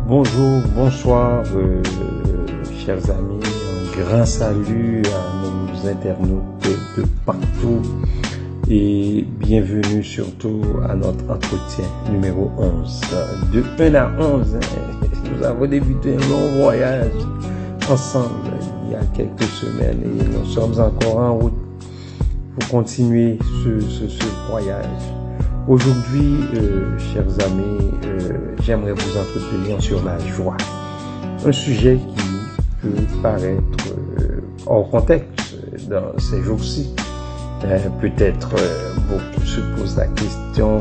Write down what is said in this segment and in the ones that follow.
Bonjour, bonsoir, chers amis. Un grand salut à nos internautes de partout et bienvenue surtout à notre entretien numéro 11. De 1 à 11, nous avons débuté un long voyage ensemble il y a quelques semaines et nous sommes encore en route pour continuer ce voyage. Aujourd'hui, chers amis, j'aimerais vous entretenir sur la joie. Un sujet qui peut paraître hors contexte dans ces jours-ci. Peut-être beaucoup se posent la question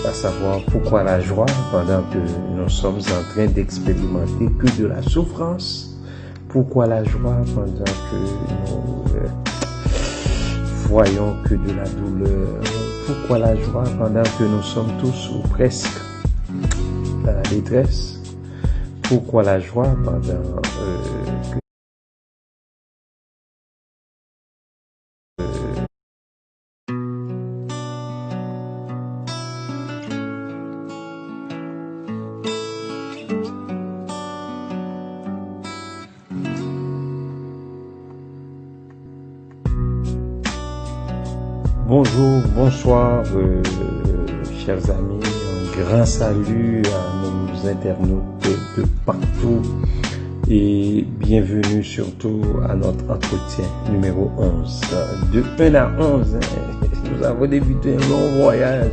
à savoir pourquoi la joie pendant que nous sommes en train d'expérimenter que de la souffrance. Pourquoi la joie pendant que nous voyons que de la douleur. Pourquoi la joie pendant que nous sommes tous ou presque à la détresse? Pourquoi la joie pendant que Bonjour, bonsoir, chers amis. Un grand salut à nos internautes de partout et bienvenue surtout à notre entretien numéro 11. De 1 à 11, nous avons débuté un long voyage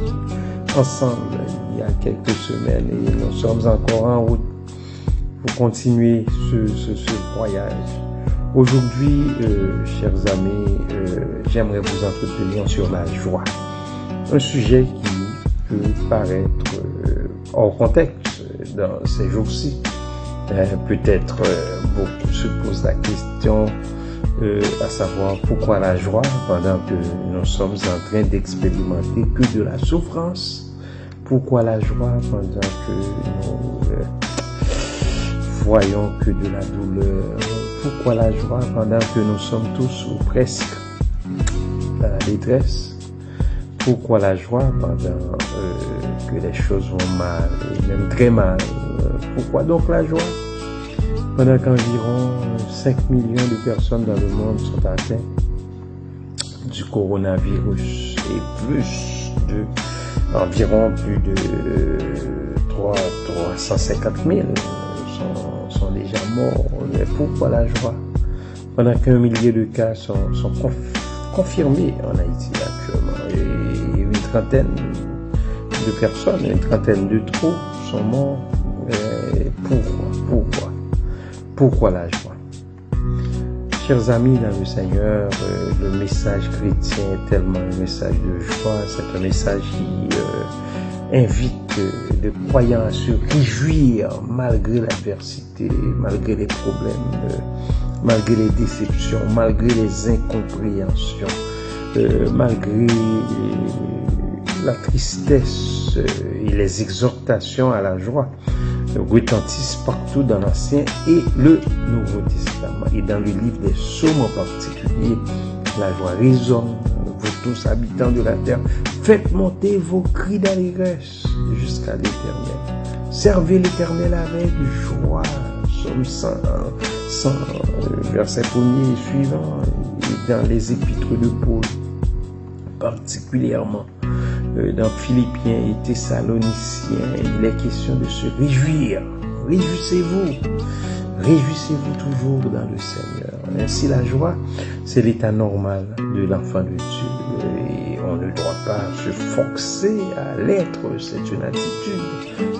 ensemble il y a quelques semaines et nous sommes encore en route pour continuer ce voyage. Aujourd'hui, chers amis, j'aimerais vous entretenir sur la joie. Un sujet qui peut paraître hors contexte dans ces jours-ci. Peut-être beaucoup se posent la question à savoir pourquoi la joie pendant que nous sommes en train d'expérimenter que de la souffrance. Pourquoi la joie pendant que nous voyons que de la douleur. Pourquoi la joie pendant que nous sommes tous ou presque à la détresse? Pourquoi la joie pendant que les choses vont mal, et même très mal? Pourquoi donc la joie pendant qu'environ 5 millions de personnes dans le monde sont atteintes du coronavirus et environ plus de 350 000 sont déjà morts. Mais pourquoi la joie pendant qu'un millier de cas sont confirmés en Haïti actuellement et une trentaine de personnes, une trentaine de trop sont morts? Pourquoi la joie? Chers amis dans le Seigneur, le message chrétien est tellement un message de joie. C'est un message qui invite le croyant à se réjouir malgré l'adversité, malgré les problèmes, malgré les déceptions, malgré les incompréhensions, malgré la tristesse et les exhortations à la joie retentissent partout dans l'Ancien et le Nouveau Testament. Et dans le livre des Psaumes en particulier, la joie résonne. Vous tous habitants de la terre, faites monter vos cris d'allégresse jusqu'à l'Éternel. Servez l'Éternel avec joie. Psaume 100, verset 1er et suivant, et dans les épîtres de Paul, particulièrement dans Philippiens et Thessaloniciens, il est question de se réjouir. Réjouissez-vous. Réjouissez-vous toujours dans le Seigneur. Ainsi, la joie, c'est l'état normal de l'enfant de Dieu. Et on ne doit pas se forcer à l'être. C'est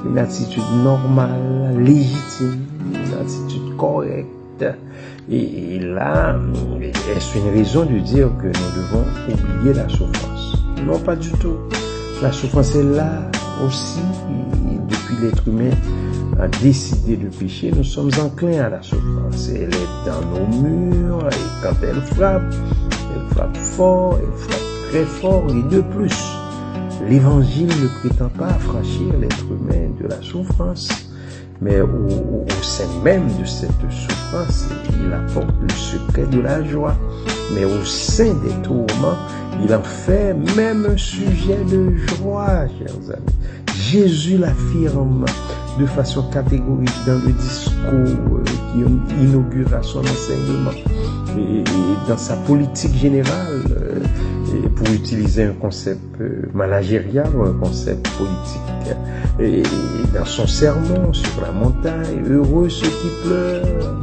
une attitude normale, légitime, une attitude correcte. Et là, est-ce une raison de dire que nous devons oublier la souffrance? Non, pas du tout. La souffrance est là aussi. Depuis l'être humain a décidé de pécher, nous sommes enclins à la souffrance. Elle est dans nos murs et quand elle frappe fort, elle frappe très fort. Et de plus, l'évangile ne prétend pas affranchir l'être humain de la souffrance, mais au sein même de cette souffrance, il apporte le secret de la joie. Mais au sein des tourments, il en fait même un sujet de joie, chers amis. Jésus l'affirme de façon catégorique dans le discours qui inaugura son enseignement et dans sa politique générale, pour utiliser un concept managérial ou un concept politique. Et dans son sermon sur la montagne, heureux ceux qui pleurent,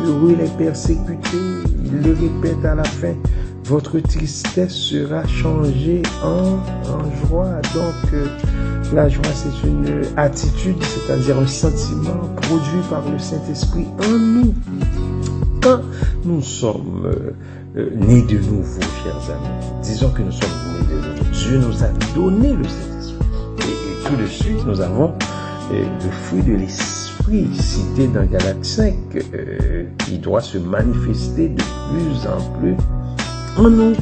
heureux les persécutés, il le répète à la fin, votre tristesse sera changée en joie. Donc, la joie, c'est une attitude, c'est-à-dire un sentiment produit par le Saint-Esprit en nous. Quand nous sommes nés de nouveau, chers amis, disons que nous sommes nés de nouveau, Dieu nous a donné le Saint-Esprit. Et tout de suite, nous avons le fruit de l'Esprit cité dans Galates 5, qui doit se manifester de plus en plus en nous,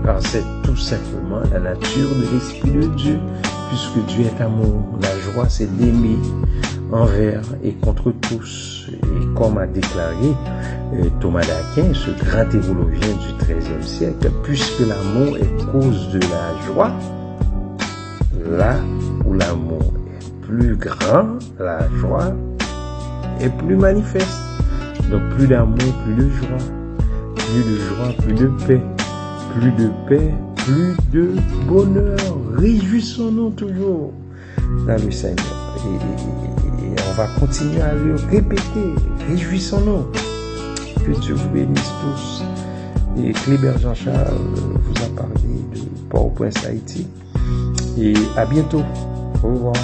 car c'est tout simplement la nature de l'Esprit de Dieu, puisque Dieu est amour. La joie, c'est d'aimer envers et contre tous. Et comme a déclaré Thomas d'Aquin, ce grand théologien du XIIIe siècle, puisque l'amour est cause de la joie, là où l'amour est plus grand, la joie est plus manifeste. Donc plus d'amour, plus de joie. Plus de joie, plus de paix. Plus de paix, plus de bonheur. Réjouissons-nous toujours dans le Seigneur. Et on va continuer à le répéter. Réjouissons-nous. Que Dieu vous bénisse tous. Et Cléber Jean-Charles vous a parlé de Port-au-Prince, Haïti. Et à bientôt. Au revoir.